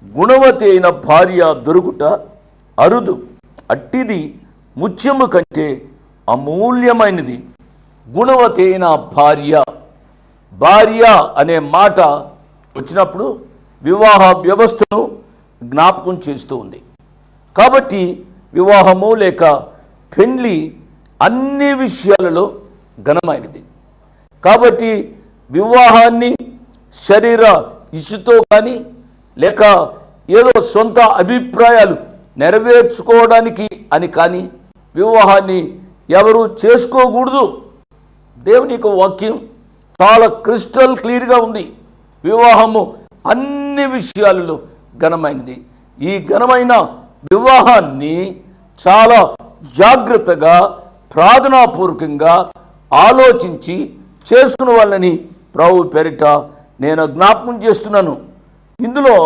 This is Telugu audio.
గుణవతి అయిన భార్య దొరుకుట అరుదు. అట్టిది ముత్యము కంటే అమూల్యమైనది. గుణవతి అయిన భార్య అనే మాట వచ్చినప్పుడు వివాహ వ్యవస్థను జ్ఞాపకం చేస్తూ ఉంది. కాబట్టి వివాహము లేక పెండ్లి అన్ని విషయాలలో ఘనమైనది. కాబట్టి వివాహాన్ని శరీర ఇసుతో కానీ లేక ఏదో సొంత అభిప్రాయాలు నెరవేర్చుకోవడానికి అని కానీ వివాహాన్ని ఎవరు చేసుకోకూడదు. దేవుని యొక్క వాక్యం చాలా క్రిస్టల్ క్లియర్గా ఉంది. వివాహము అన్ని విషయాలలో ఘనమైనది. ఈ ఘనమైన వివాహాన్ని చాలా జాగ్రత్తగా ప్రార్థనాపూర్వకంగా ఆలోచించి చేసుకున్న వాళ్ళని ప్రభు పేరిట నేను జ్ఞాపకం చేస్తున్నాను. ఇందులో